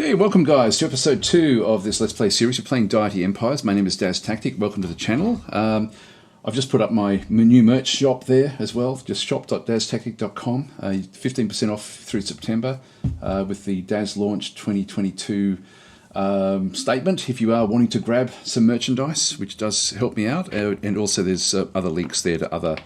Okay, welcome guys to episode 2 of this Let's Play series. We're playing DEITY Empires. My name is Daz Tactic. Welcome to the channel. I've just put up my new merch shop there as well, just shop.daztactic.com. 15% off through September with the Daz Launch 2022 statement if you are wanting to grab some merchandise, which does help me out. And also there's other links there to other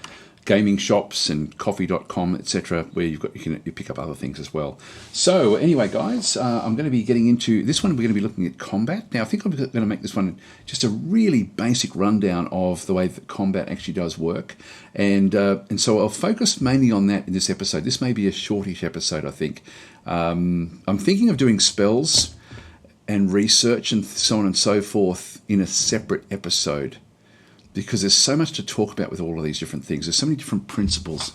gaming shops and coffee.com, etc., where you pick up other things as well. So anyway, guys, I'm going to be getting into this one. We're going to be looking at combat. Now, I think I'm going to make this one just a really basic rundown of the way that combat actually does work, and so I'll focus mainly on that in this episode. This may be a shortish episode, I think. I'm thinking of doing spells and research and so on and so forth in a separate episode, because there's so much to talk about with all of these different things. There's so many different principles.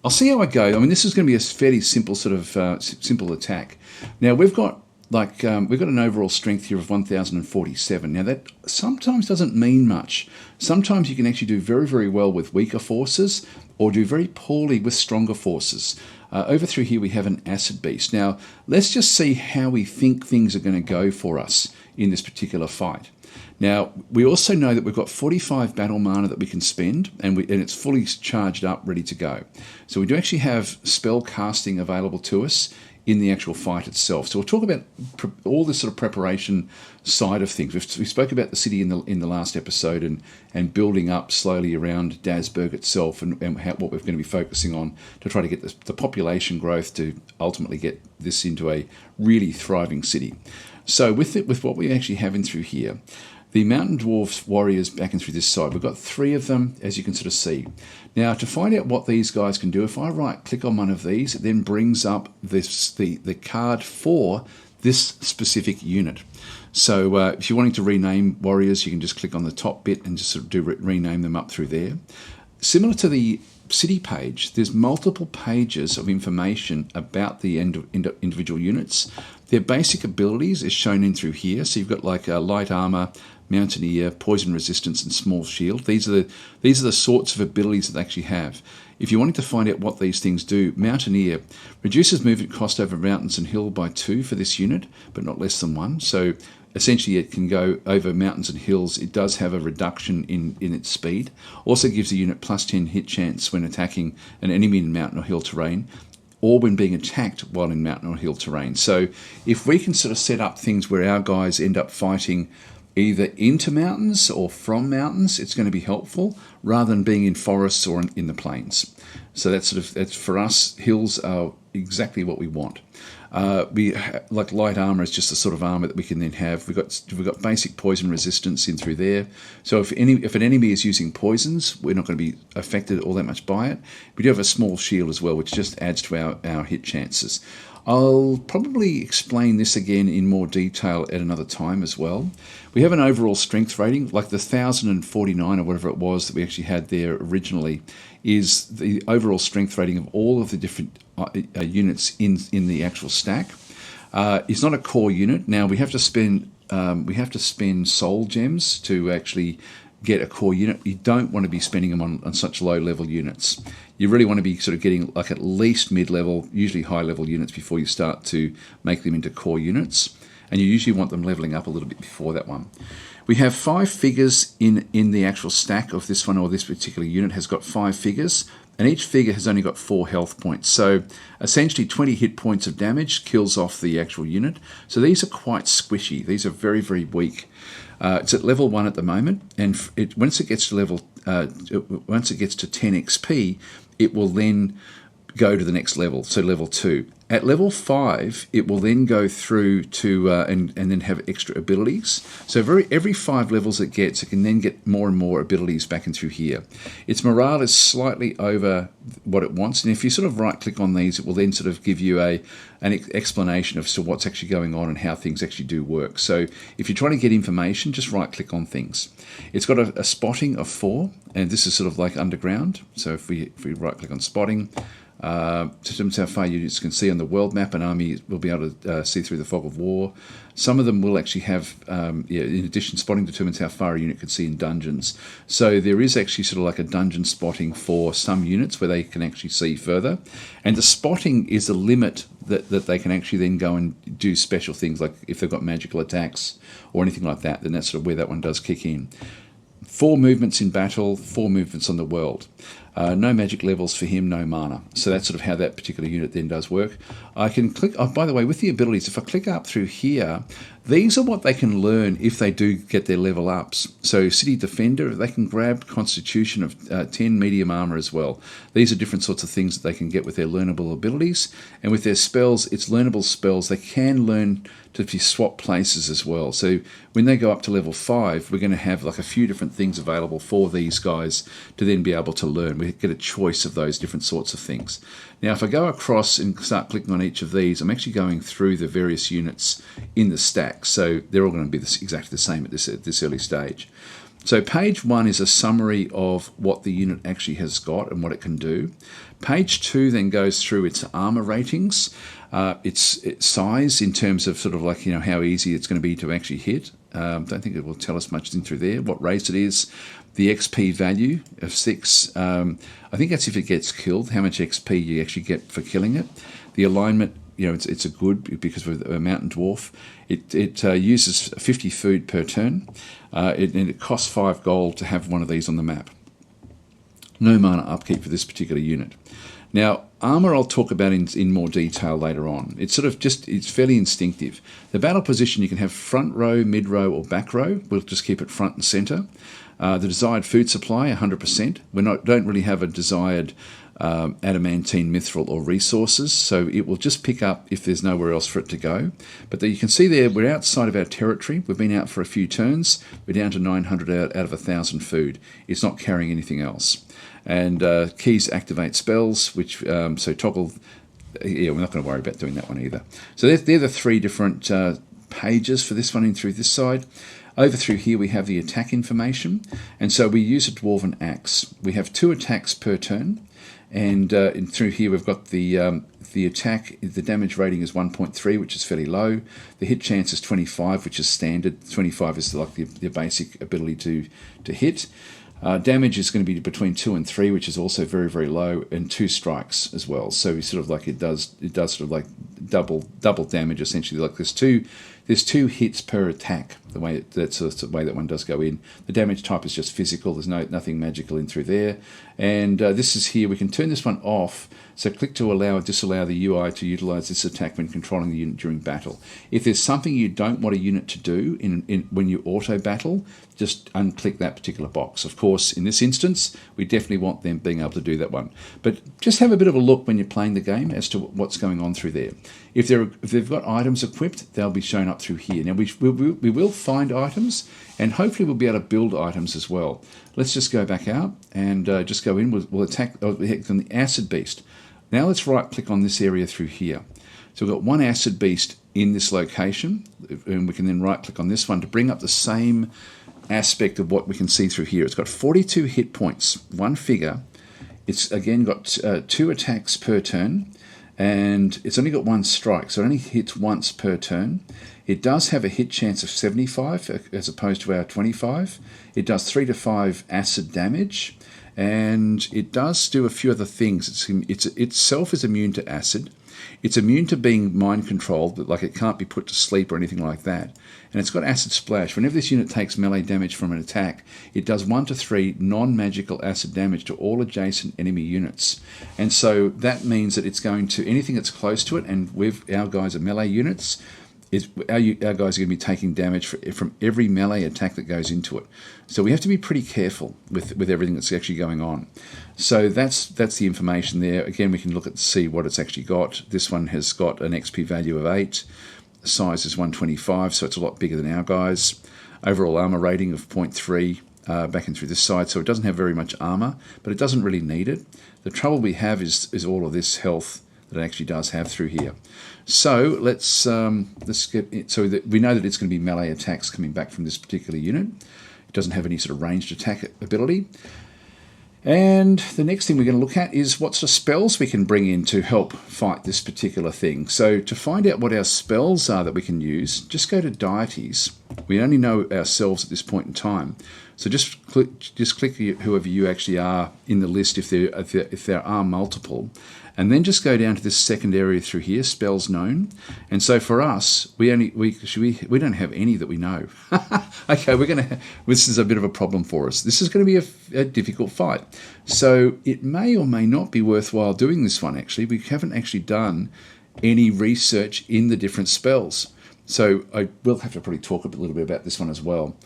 I'll see how I go. I mean, this is going to be a fairly simple sort of simple attack. Now we've got an overall strength here of 1047. Now that sometimes doesn't mean much. Sometimes you can actually do very, very well with weaker forces, or do very poorly with stronger forces. Over through here we have an acid beast. Now let's just see how we think things are going to go for us in this particular fight. Now, we also know that we've got 45 battle mana that we can spend, and it's fully charged up, ready to go. So we do actually have spell casting available to us in the actual fight itself. So we'll talk about all this sort of preparation side of things. We spoke about the city in the last episode and building up slowly around Dazburg itself, and what we're going to be focusing on to try to get the population growth to ultimately get this into a really thriving city. So with what we actually have in through here, the Mountain Dwarfs warriors back in through this side, we've got 3 of them, as you can sort of see. Now, to find out what these guys can do, if I right-click on one of these, it then brings up the card for this specific unit. So if you're wanting to rename warriors, you can just click on the top bit and just sort of rename them up through there. Similar to the city page, there's multiple pages of information about the individual units. Their basic abilities is shown in through here. So you've got like light armor, mountaineer, poison resistance, and small shield. These are the sorts of abilities that they actually have. If you're wanting to find out what these things do, Mountaineer reduces movement cost over mountains and hill by 2 for this unit, but not less than 1. So essentially it can go over mountains and hills. It does have a reduction in its speed. Also gives the unit plus 10 hit chance when attacking an enemy in mountain or hill terrain, or when being attacked while in mountain or hill terrain. So if we can sort of set up things where our guys end up fighting either into mountains or from mountains, it's going to be helpful, rather than being in forests or in the plains. So that's for us, hills are exactly what we want. Like light armor is just the sort of armor that we can then have. We've got basic poison resistance in through there. So if an enemy is using poisons, we're not going to be affected all that much by it. We do have a small shield as well, which just adds to our hit chances. I'll probably explain this again in more detail at another time as well. We have an overall strength rating, like the 1049 or whatever it was that we actually had there originally, is the overall strength rating of all of the different units in the actual stack. It's not a core unit. Now we have to spend soul gems to actually get a core unit. You don't want to be spending them on such low level units. You really want to be sort of getting like at least mid-level, usually high-level units before you start to make them into core units. And you usually want them leveling up a little bit before that one. We have 5 figures in the actual stack of this one, or this particular unit has got 5 figures, and each figure has only got 4 health points. So essentially 20 hit points of damage kills off the actual unit. So these are quite squishy. These are very, very weak. It's at level 1 at the moment, and once it gets to 10 XP, it will then go to the next level, so level 2. At level 5, it will then go through to and then have extra abilities. So every 5 levels it gets, it can then get more and more abilities back in through here. Its morale is slightly over what it wants, and if you sort of right-click on these, it will then sort of give you an explanation of what's actually going on and how things actually do work. So if you're trying to get information, just right-click on things. It's got a spotting of 4, and this is sort of like underground. So if we right-click on spotting, determines how far units can see on the world map. An army will be able to see through the fog of war. Some of them will actually have, in addition, spotting determines how far a unit can see in dungeons. So there is actually sort of like a dungeon spotting for some units where they can actually see further. And the spotting is a limit that they can actually then go and do special things, like if they've got magical attacks or anything like that, then that's sort of where that one does kick in. 4 movements in battle, 4 movements on the world. No magic levels for him, no mana. So that's sort of how that particular unit then does work. I can click, oh, by the way, with the abilities, if I click up through here, these are what they can learn if they do get their level ups. So City Defender, they can grab Constitution of 10, medium armor as well. These are different sorts of things that they can get with their learnable abilities. And with their spells, it's learnable spells. They can learn to be swap places as well. So when they go up to level 5, we're going to have like a few different things available for these guys to then be able to learn. We get a choice of those different sorts of things. Now, if I go across and start clicking on each of these, I'm actually going through the various units in the stack. So they're all going to be exactly the same at this early stage. So page 1 is a summary of what the unit actually has got and what it can do. Page 2 then goes through its armor ratings, its size in terms of sort of like, how easy it's going to be to actually hit. Don't think it will tell us much in through there, what race it is, the XP value of 6. I think that's if it gets killed, how much XP you actually get for killing it. The alignment, it's a good, because with a Mountain Dwarf, it uses 50 food per turn, and it costs 5 gold to have one of these on the map. No mana upkeep for this particular unit. Now, armor I'll talk about in more detail later on. It's sort of it's fairly instinctive. The battle position, you can have front row, mid row, or back row. We'll just keep it front and center. The desired food supply, 100%. Don't really have a desired adamantine, mithril, or resources, so it will just pick up if there's nowhere else for it to go. But you can see there, we're outside of our territory. We've been out for a few turns. We're down to 900 out of 1,000 food. It's not carrying anything else. And keys activate spells, which so toggle. Yeah, we're not going to worry about doing that one either. So they're the 3 different pages for this one in through this side. Over through here we have the attack information, and so we use a Dwarven Axe. We have 2 attacks per turn, and through here we've got the attack. The damage rating is 1.3, which is fairly low. The hit chance is 25, which is standard. 25 is like the basic ability to hit. Damage is going to be between 2 and 3, which is also very, very low, and 2 strikes as well. So we sort of like it does sort of like double damage essentially. Like there's two hits per attack. That's the way that one does go in. The damage type is just physical. There's nothing magical in through there. And this is here. We can turn this one off. So click to allow or disallow the UI to utilize this attack when controlling the unit during battle. If there's something you don't want a unit to do when you auto battle, just unclick that particular box. Of course, in this instance, we definitely want them being able to do that one. But just have a bit of a look when you're playing the game as to what's going on through there. If they've got items equipped, they'll be shown up through here. Now we will find items, and hopefully we'll be able to build items as well. Let's just go back out and just go in. We'll attack on the Acid Beast. Now let's right click on this area through here. So we've got 1 Acid Beast in this location, and we can then right click on this one to bring up the same aspect of what we can see through here. It's got 42 hit points, 1 figure. It's again got 2 attacks per turn, and it's only got 1 strike, so it only hits once per turn. It does have a hit chance of 75 as opposed to our 25. It does 3 to 5 acid damage, and it does do a few other things. Itself is immune to acid. It's immune to being mind controlled, but like it can't be put to sleep or anything like that. And it's got acid splash. Whenever this unit takes melee damage from an attack, it does 1 to 3 non-magical acid damage to all adjacent enemy units. And so that means that it's going to anything that's close to it, and with our guys are melee units, our guys are going to be taking damage from every melee attack that goes into it. So we have to be pretty careful with everything that's actually going on. So that's the information there. Again, we can look at see what it's actually got. This one has got an XP value of 8. The size is 125, so it's a lot bigger than our guys. Overall armor rating of 0.3 back in through this side, so it doesn't have very much armor, but it doesn't really need it. The trouble we have is all of this health that it actually does have through here. So let's get it. So that we know that it's going to be melee attacks coming back from this particular unit. It doesn't have any sort of ranged attack ability. And the next thing we're going to look at is what sort of spells we can bring in to help fight this particular thing. So to find out what our spells are that we can use, just go to deities. We only know ourselves at this point in time. So just click whoever you actually are in the list if there are multiple, and then just go down to this second area through here, spells known. And so for us, we don't have any that we know. Okay, this is a bit of a problem for us. This is going to be a difficult fight. So it may or may not be worthwhile doing this one. Actually, we haven't actually done any research in the different spells. So I will have to probably talk a little bit about this one as well.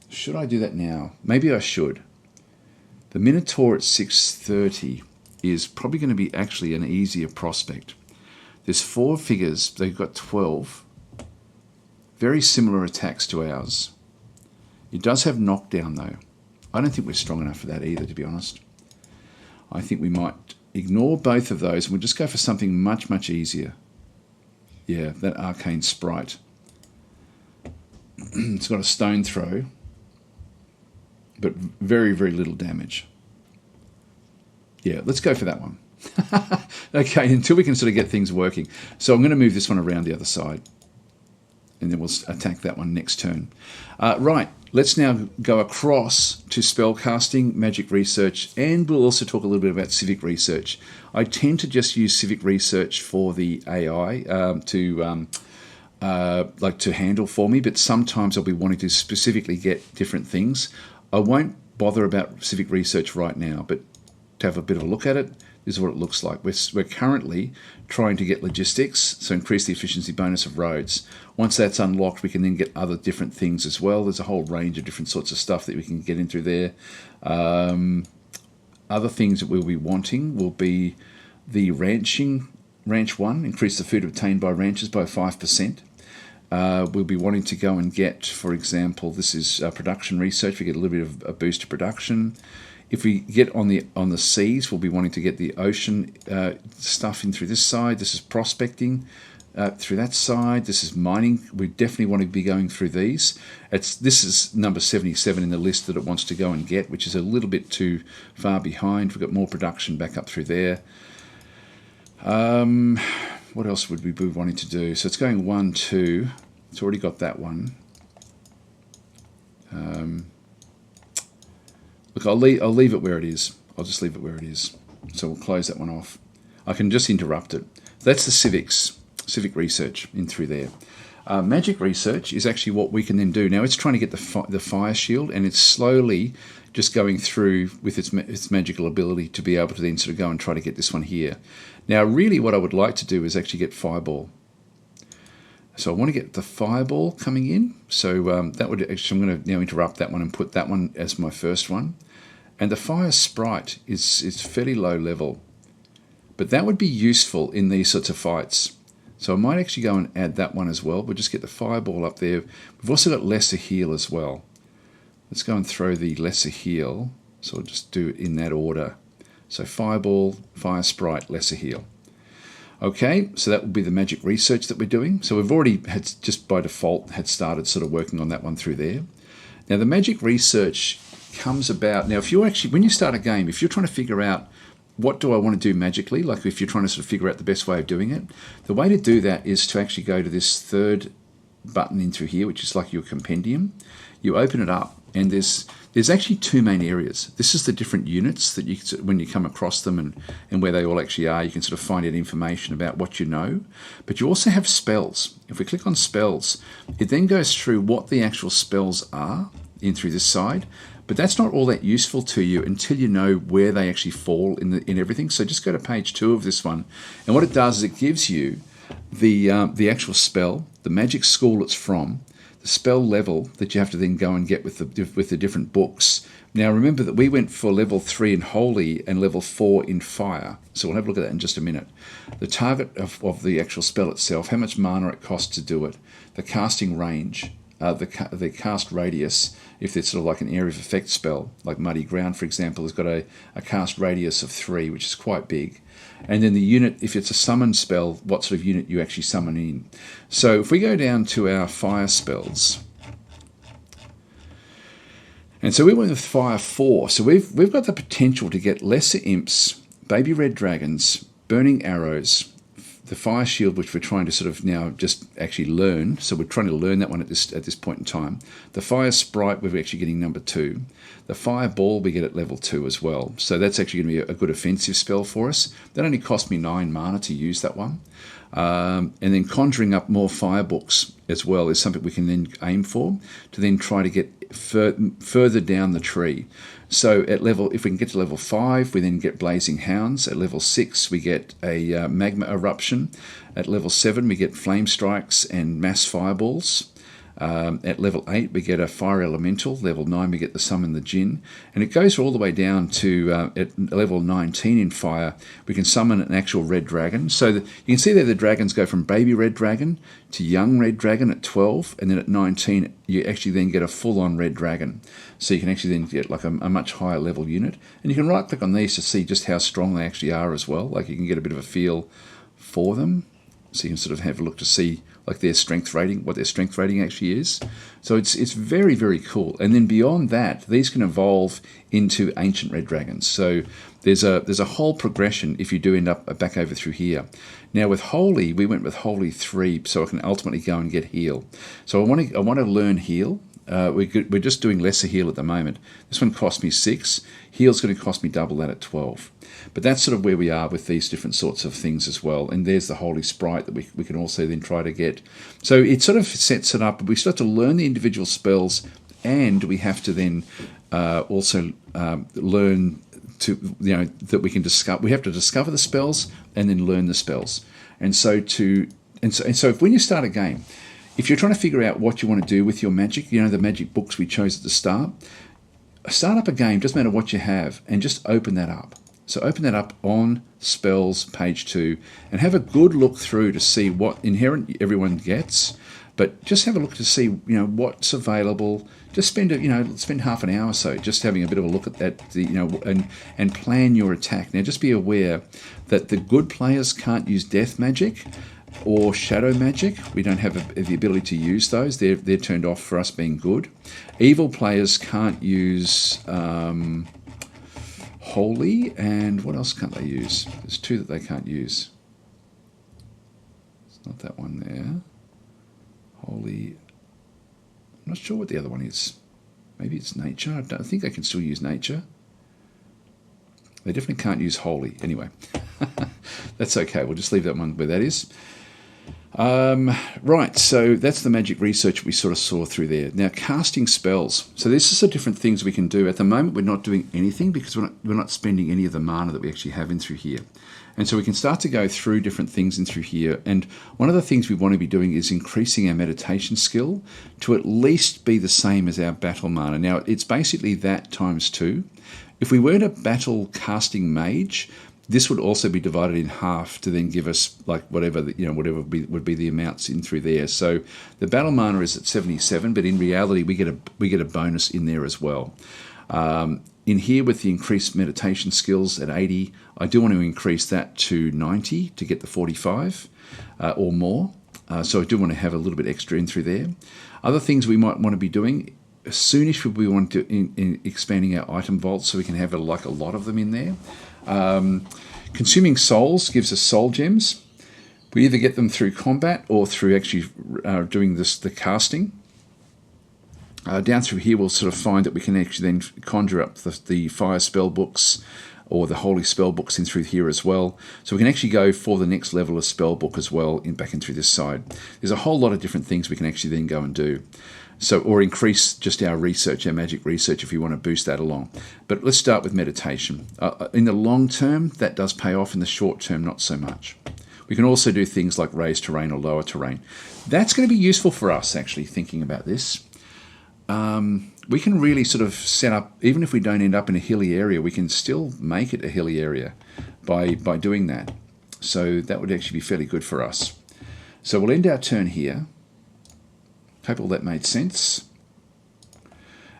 Should I do that now? Maybe I should. The Minotaur at 630 is probably going to be actually an easier prospect. There's 4 figures. They've got 12. Very similar attacks to ours. It does have knockdown though. I don't think we're strong enough for that either, to be honest. I think we might ignore both of those and we'll just go for something much, much easier. Yeah, that Arcane Sprite. It's got a stone throw, but very, very little damage. Yeah, let's go for that one. Okay, until we can sort of get things working. So I'm going to move this one around the other side, and then we'll attack that one next turn. Right, let's now go across to spellcasting, magic research, and we'll also talk a little bit about civic research. I tend to just use civic research for the AI to handle for me, but sometimes I'll be wanting to specifically get different things. I won't bother about civic research right now, but to have a bit of a look at it, this is what it looks like. We're currently trying to get logistics, so increase the efficiency bonus of roads. Once that's unlocked, we can then get other different things as well. There's a whole range of different sorts of stuff that we can get into there. Other things that we'll be wanting will be the Ranch 1, increase the food obtained by ranchers by 5%. We'll be wanting to go and get, for example, this is production research. We get a little bit of a boost to production. If we get on the seas, we'll be wanting to get the ocean stuff in through this side. This is prospecting through that side. This is mining. We definitely want to be going through these. This is number 77 in the list that it wants to go and get, which is a little bit too far behind. We've got more production back up through there. What else would we be wanting to do? So it's going 1, 2. It's already got that one. Look, I'll leave it where it is. I'll just leave it where it is. So we'll close that one off. I can just interrupt it. That's the civic research in through there. Magic research is actually what we can then do. Now it's trying to get the fire shield, and it's slowly just going through with its magical ability to be able to then sort of go and try to get this one here. Now really what I would like to do is actually get fireball. So I want to get the fireball coming in. So that would actually, I'm going to now interrupt that one and put that one as my first one. And the fire sprite is fairly low level, but that would be useful in these sorts of fights. So I might actually go and add that one as well. We'll just get the fireball up there. We've also got lesser heal as well. Let's go and throw the lesser heal. So I'll just do it in that order. So fireball, fire sprite, lesser heal. Okay, so that will be the magic research that we're doing. So we've already just by default had started sort of working on that one through there. Now the magic research comes about. Now if you're actually, when you start a game, if you're trying to figure out what do I want to do magically, like if you're trying to sort of figure out the best way of doing it, the way to do that is to actually go to this third button in through here, which is like your compendium. You open it up, and there's actually 2 main areas. This is the different units that you, when you come across them and where they all actually are, you can sort of find out information about what you know. But you also have spells. If we click on spells, it then goes through what the actual spells are in through this side. But that's not all that useful to you until you know where they actually fall in everything. So just go to page 2 of this one, and what it does is it gives you the actual spell, the magic school it's from, the spell level that you have to then go and get with the different books. Now remember that we went for level 3 in Holy and level 4 in Fire. So we'll have a look at that in just a minute. The target of the actual spell itself, how much mana it costs to do it, the casting range, the cast radius, if it's sort of like an area of effect spell, like Muddy Ground, for example, has got a cast radius of 3, which is quite big. And then the unit, if it's a summon spell, what sort of unit you actually summon in. So if we go down to our fire spells, and so we went with Fire 4. So we've got the potential to get lesser imps, baby red dragons, burning arrows, the fire shield, which we're trying to sort of now just actually learn. So we're trying to learn that one at this point in time. The fire sprite, we're actually getting number 2. The fireball we get at level 2 as well. So that's actually going to be a good offensive spell for us. That only cost me 9 mana to use that one. And then conjuring up more fire books as well is something we can then aim for to then try to get further down the tree. So at level, if we can get to level 5, we then get Blazing Hounds. At level 6, we get a Magma Eruption. At level 7, we get Flame Strikes and Mass Fireballs. At level 8, we get a Fire Elemental. Level 9, we get the Summon the Djinn. And it goes all the way down to, at level 19 in Fire, we can summon an actual Red Dragon. So you can see there the dragons go from Baby Red Dragon to Young Red Dragon at 12, and then at 19, you actually then get a full-on Red Dragon. So you can actually then get like a much higher level unit. And you can right-click on these to see just how strong they actually are as well. Like you can get a bit of a feel for them. So you can sort of have a look to see like their strength rating, what their strength rating actually is. So it's very, very cool. And then beyond that, these can evolve into Ancient Red Dragons. So there's a whole progression if you do end up back over through here. Now with Holy, we went with Holy 3, so I can ultimately go and get Heal. So I want to learn Heal. We're just doing lesser heal at the moment. This one cost me 6. Heal's going to cost me double that at 12. But that's sort of where we are with these different sorts of things as well. And there's the Holy Sprite that we can also then try to get. So it sort of sets it up. We start to learn the individual spells, and we have to then also learn to, that we can discover. We have to discover the spells and then learn the spells. And so if when you start a game, if you're trying to figure out what you want to do with your magic, the magic books we chose at the start up a game, doesn't matter what you have, and just open that up. So open that up on Spells, page 2, and have a good look through to see what inherent everyone gets, but just have a look to see, what's available. Just spend half an hour or so just having a bit of a look at that, and plan your attack. Now just be aware that the good players can't use death magic or shadow magic. We don't have the ability to use those. They're turned off for us being good. Evil players can't use Holy, and what else can't they use? There's 2 that they can't use. It's not that one there. Holy. I'm not sure what the other one is. Maybe it's Nature. I think they can still use Nature. They definitely can't use Holy. Anyway, that's okay. We'll just leave that one where that is. Right, so that's the magic research we sort of saw through there. Now, casting spells. So this is the different things we can do. At the moment, we're not doing anything because we're not spending any of the mana that we actually have in through here. And so we can start to go through different things in through here. And one of the things we want to be doing is increasing our meditation skill to at least be the same as our battle mana. Now, it's basically that times 2. If we were to battle casting mage, this would also be divided in half to then give us like whatever would be the amounts in through there. So the battle mana is at 77, but in reality we get a bonus in there as well. In here with the increased meditation skills at 80, I do want to increase that to 90 to get the 45 or more. So I do want to have a little bit extra in through there. Other things we might want to be doing. Soonish we want to in expanding our item vault so we can have a lot of them in there. Consuming souls gives us soul gems. We either get them through combat or through actually doing the casting. Down through here we'll sort of find that we can actually then conjure up the fire spell books or the holy spell books in through here as well. So we can actually go for the next level of spell book as well back in through this side. There's a whole lot of different things we can actually then go and do. So, or increase just our research, our magic research, if you want to boost that along. But let's start with meditation. In the long term, that does pay off. In the short term, not so much. We can also do things like raised terrain or lower terrain. That's going to be useful for us, actually, thinking about this. We can really sort of set up, even if we don't end up in a hilly area, we can still make it a hilly area by doing that. So that would actually be fairly good for us. So we'll end our turn here. Hope all that made sense.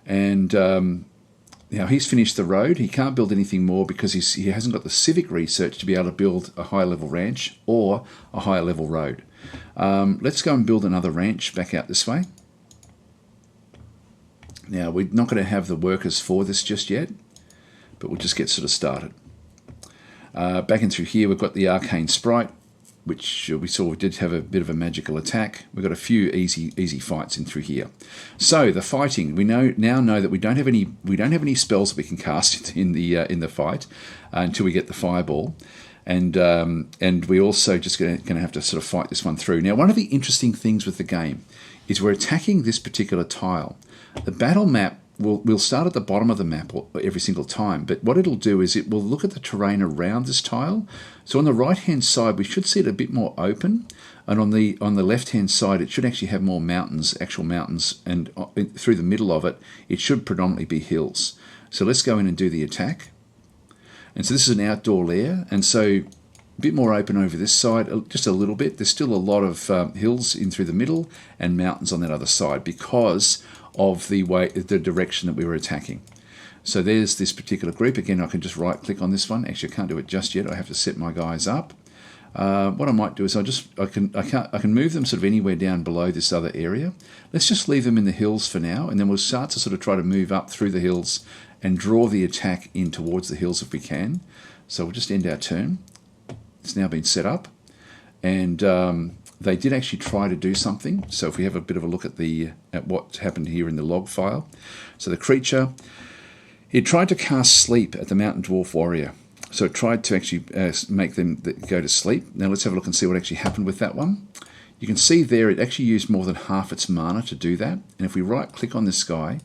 And now he's finished the road. He can't build anything more because he hasn't got the civic research to be able to build a higher level ranch or a higher level road. Let's go and build another ranch back out this way. Now we're not going to have the workers for this just yet, but we'll just get sort of started. Back in through here we've got the arcane sprite. which we saw we did have a bit of a magical attack. We've got a few easy fights in through here. So the fighting, we now know that we don't have any spells that we can cast in the fight until we get the fireball, and we also just going to have to sort of fight this one through. Now, one of the interesting things with the game is we're attacking this particular tile. The battle map we'll start at the bottom of the map every single time, but what it'll do is it will look at the terrain around this tile. So on the right hand side we should see it a bit more open, and on the left hand side it should actually have more mountains, actual mountains, and through the middle of it it should predominantly be hills. So let's go in and do the attack. And so this is an outdoor lair, and so a bit more open over this side, just a little bit. There's still a lot of hills in through the middle and mountains on that other side because of the direction that we were attacking. So there's this particular group. Again, I can just right click on this one. Actually, I can't do it just yet. I have to set my guys up. What I might do is I can move them sort of anywhere down below this other area. Let's just leave them in the hills for now, and then we'll start to sort of try to move up through the hills and draw the attack in towards the hills if we can. So we'll just end our turn. It's now been set up, and they did actually try to do something. So if we have a bit of a look at what happened here in the log file. So the creature, it tried to cast sleep at the Mountain Dwarf warrior. So it tried to actually make them go to sleep. Now let's have a look and see what actually happened with that one. You can see there it actually used more than half its mana to do that. And if we right click on this guy,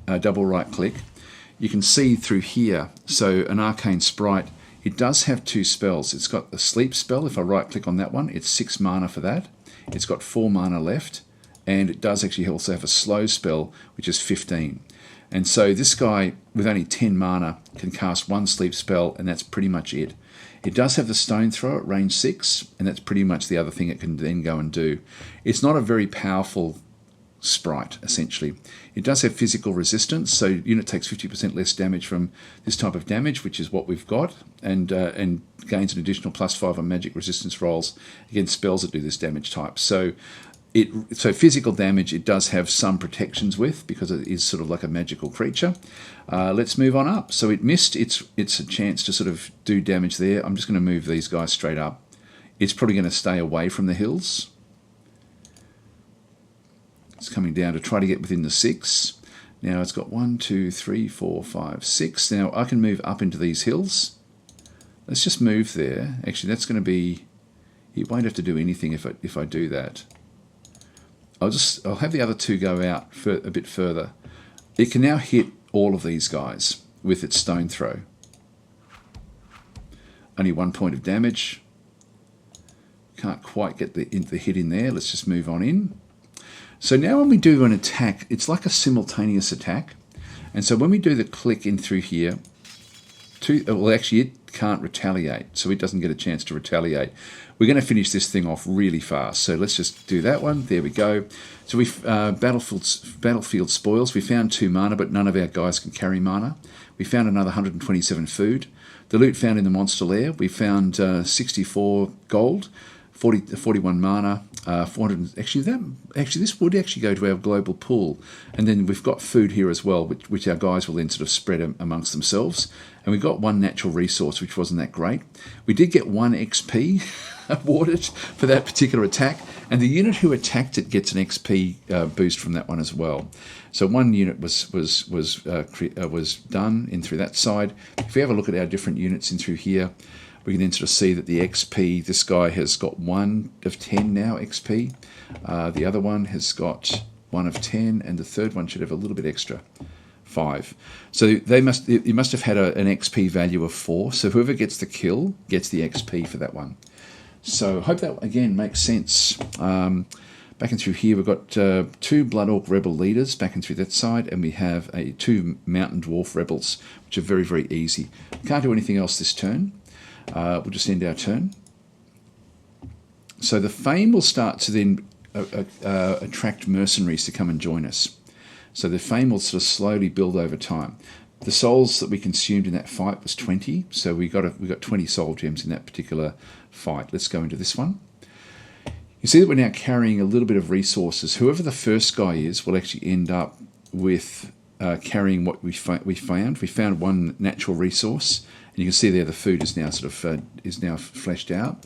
double right click, you can see through here, so an arcane sprite, it does have 2 spells. It's got the sleep spell. If I right click on that one, it's 6 mana for that. It's got 4 mana left, and it does actually also have a slow spell, which is 15. And so this guy, with only 10 mana, can cast 1 sleep spell, and that's pretty much it. It does have the stone throw at range 6, and that's pretty much the other thing it can then go and do. It's not a very powerful sprite, essentially. It does have physical resistance, so unit takes 50% less damage from this type of damage, which is what we've got, and gains an additional +5 on magic resistance rolls against spells that do this damage type. So physical damage it does have some protections with, because it is sort of like a magical creature. Let's move on up. So it missed its a chance to sort of do damage there. I'm just going to move these guys straight up. It's probably going to stay away from the hills. It's coming down to try to get within the 6. Now it's got 1, 2, 3, 4, 5, 6. Now I can move up into these hills. Let's just move there. Actually, that's going to be... It won't have to do anything if I do that. I'll have the other 2 go out for a bit further. It can now hit all of these guys with its stone throw. Only 1 point of damage. Can't quite get the hit in there. Let's just move on in. So now when we do an attack, it's like a simultaneous attack. And so when we do the click in through here, well, actually it can't retaliate, so it doesn't get a chance to retaliate. We're going to finish this thing off really fast. So let's just do that one. There we go. So we battlefield spoils. We found 2 mana, but none of our guys can carry mana. We found another 127 food. The loot found in the monster lair. We found 64 gold, 41 mana. 400. Actually, this would actually go to our global pool, and then we've got food here as well, which our guys will then sort of spread amongst themselves. And we got 1 natural resource, which wasn't that great. We did get 1 XP awarded for that particular attack, and the unit who attacked it gets an XP boost from that one as well. So 1 unit was done in through that side. If we have a look at our different units in through here, we can then sort of see that the XP, this guy has got 1 of 10 now XP. The other one has got 1 of 10, and the third one should have a little bit extra, 5. So you must have had an XP value of 4. So whoever gets the kill gets the XP for that one. So I hope that again makes sense. Back in through here, we've got 2 Blood Orc Rebel leaders back in through that side, and we have 2 Mountain Dwarf Rebels, which are very, very easy. Can't do anything else this turn. We'll just end our turn. So the Fame will start to then attract mercenaries to come and join us. So the Fame will sort of slowly build over time. The souls that we consumed in that fight was 20, so we got 20 soul gems in that particular fight. Let's go into this one. You see that we're now carrying a little bit of resources. Whoever the first guy is will actually end up with carrying what we found. We found 1 natural resource, And you can see there the food is now is now fleshed out.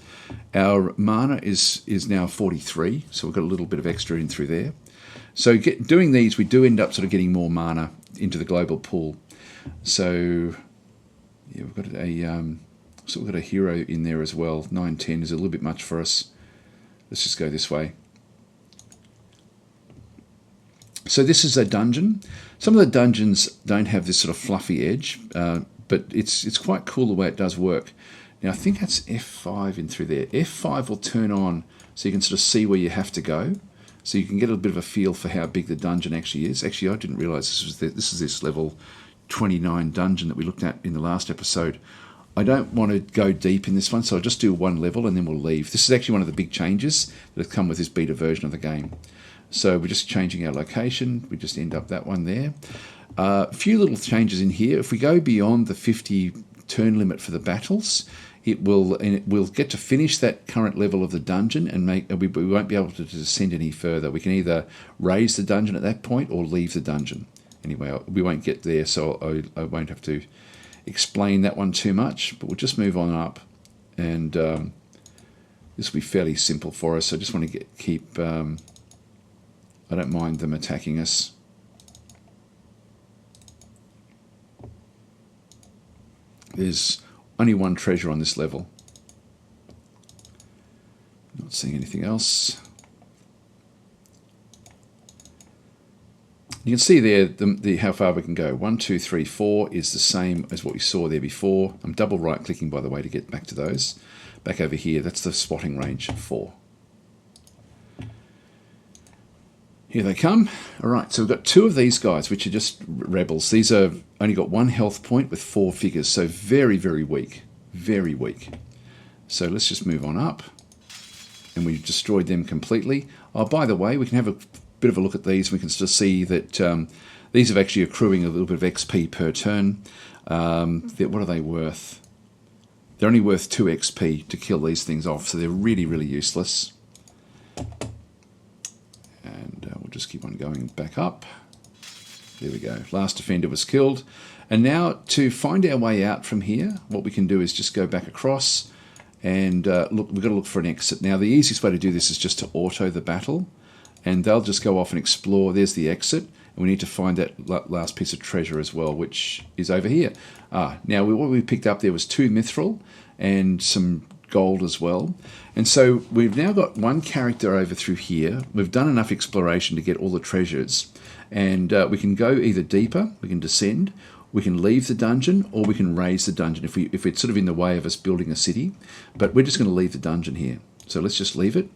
Our mana is now 43, so we've got a little bit of extra in through there. So doing these, we do end up sort of getting more mana into the global pool. So yeah, we've got a hero in there as well. 910 is a little bit much for us. Let's just go this way. So this is a dungeon. Some of the dungeons don't have this sort of fluffy edge, but it's quite cool the way it does work. Now I think that's F5 in through there. F5 will turn on so you can sort of see where you have to go. So you can get a bit of a feel for how big the dungeon actually is. Actually, I didn't realise this is this level 29 dungeon that we looked at in the last episode. I don't want to go deep in this one, so I'll just do one level and then we'll leave. This is actually one of the big changes that have come with this beta version of the game. So we're just changing our location. We just end up that one there. A few little changes in here. If we go beyond the 50 turn limit for the battles, we'll get to finish that current level of the dungeon and we won't be able to descend any further. We can either raise the dungeon at that point or leave the dungeon. Anyway, we won't get there, so I won't have to explain that one too much, but we'll just move on up, and this will be fairly simple for us. I just want to keep I don't mind them attacking us. There's only one treasure on this level. Not seeing anything else. You can see there how far we can go. 1, 2, 3, 4 is the same as what we saw there before. I'm double right clicking, by the way, to get back to those. Back over here, that's the spotting range 4. Here they come. All right, so we've got 2 of these guys, which are just rebels. These are only got 1 health point with 4 figures, so very, very weak. Very weak. So let's just move on up. And we've destroyed them completely. Oh, by the way, we can have a bit of a look at these. We can still see that these are actually accruing a little bit of XP per turn. What are they worth? They're only worth 2 XP to kill these things off, so they're really, really useless. And we'll just keep on going back up. There we go. Last defender was killed. And now to find our way out from here, what we can do is just go back across and look. We've got to look for an exit. Now the easiest way to do this is just to auto the battle, and they'll just go off and explore. There's the exit, and we need to find that last piece of treasure as well, which is over here. Now what we picked up there was 2 mithril and some gold as well. And so we've now got 1 character over through here. We've done enough exploration to get all the treasures, and we can go either deeper, we can descend, we can leave the dungeon, or we can raise the dungeon if it's sort of in the way of us building a city. But we're just going to leave the dungeon here. So let's just leave it.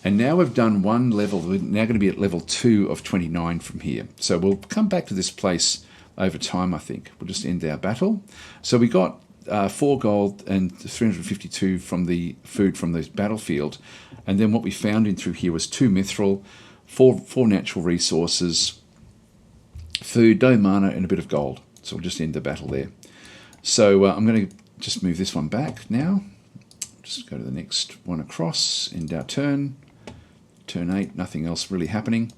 And now we've done 1 level. We're now going to be at level 2 of 29 from here. So we'll come back to this place over time, I think. We'll just end our battle. So we got 4 gold and 352 from the food from the battlefield. And then what we found in through here was 2 mithril, 4 natural resources, food, no mana, and a bit of gold. So we'll just end the battle there. So I'm going to just move this one back now. Just go to the next one across, end our turn. Turn 8, nothing else really happening.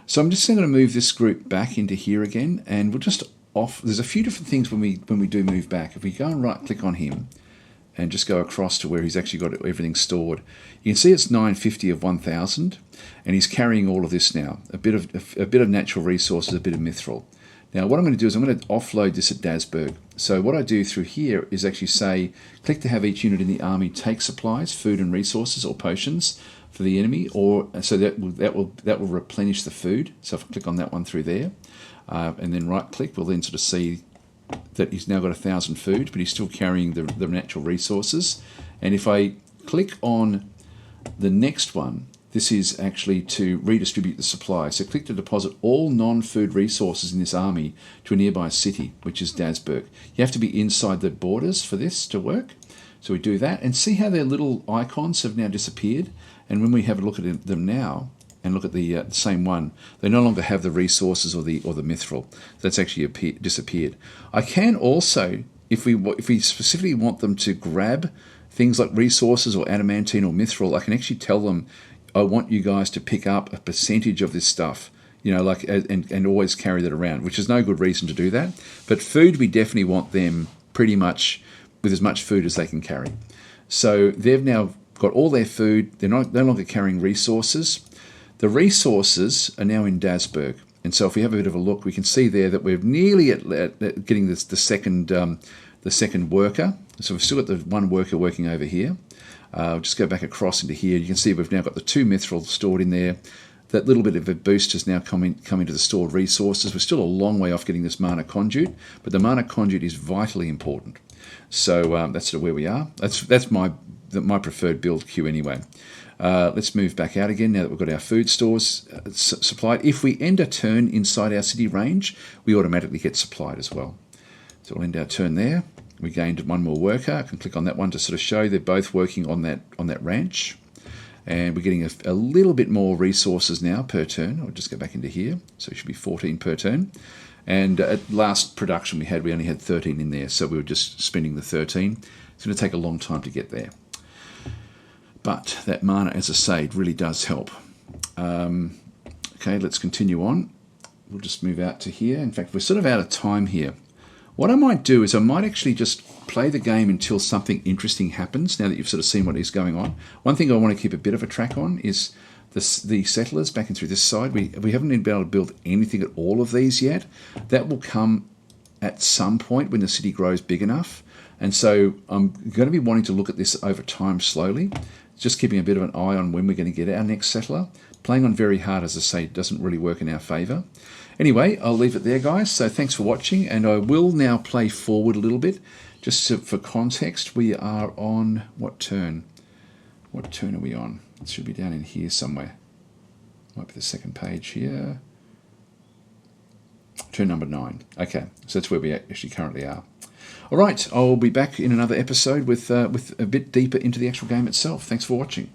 So I'm just going to move this group back into here again, and we'll just off. There's a few different things when we do move back. If we go and right click on him and just go across to where he's actually got everything stored, you can see it's 950 of 1000, and he's carrying all of this now. A bit of natural resources, a bit of mithril. Now what I'm going to do is I'm going to offload this at Dasburg. So what I do through here is actually say, click to have each unit in the army take supplies, food and resources or potions for the enemy, or so that will replenish the food. So if I click on that one through there, and then right click, we'll then sort of see that he's now got 1000 food, but he's still carrying the natural resources. And if I click on the next one, this is actually to redistribute the supply. So click to deposit all non-food resources in this army to a nearby city, which is Dasburg. You have to be inside the borders for this to work. So we do that, and see how their little icons have now disappeared. And when we have a look at them now and look at the same one, they no longer have the resources or the mithril. That's actually disappeared. I can also, if we specifically want them to grab things like resources or adamantine or mithril, I can actually tell them, I want you guys to pick up a percentage of this stuff, you know, like, and always carry that around, which is no good reason to do that. But food, we definitely want them pretty much with as much food as they can carry. So they've now got all their food. They're no longer carrying resources. The resources are now in Dasburg. And so if we have a bit of a look, we can see there that we're nearly at getting the second worker. So we've still got the one worker working over here. I'll just go back across into here. You can see we've now got the 2 mithril stored in there. That little bit of a boost has now come into the stored resources. We're still a long way off getting this mana conduit, but the mana conduit is vitally important. So that's sort of where we are. That's my preferred build queue anyway. Let's move back out again now that we've got our food stores supplied. If we end a turn inside our city range, we automatically get supplied as well. So we'll end our turn there. We gained one more worker. I can click on that one to sort of show they're both working on that ranch. And we're getting a little bit more resources now per turn. I'll just go back into here. So it should be 14 per turn. And at last production we only had 13 in there. So we were just spending the 13. It's going to take a long time to get there. But that mana, as I say, really does help. Okay, let's continue on. We'll just move out to here. In fact, we're sort of out of time here. What I might do is I might actually just play the game until something interesting happens, now that you've sort of seen what is going on. One thing I want to keep a bit of a track on is the settlers back in through this side. We haven't been able to build anything at all of these yet. That will come at some point when the city grows big enough. And so I'm going to be wanting to look at this over time slowly, just keeping a bit of an eye on when we're going to get our next settler. Playing on very hard, as I say, doesn't really work in our favour. Anyway, I'll leave it there, guys. So thanks for watching, and I will now play forward a little bit. Just for context, we are on what turn? What turn are we on? It should be down in here somewhere. Might be the second page here. Turn number 9. Okay, so that's where we actually currently are. All right, I'll be back in another episode with a bit deeper into the actual game itself. Thanks for watching.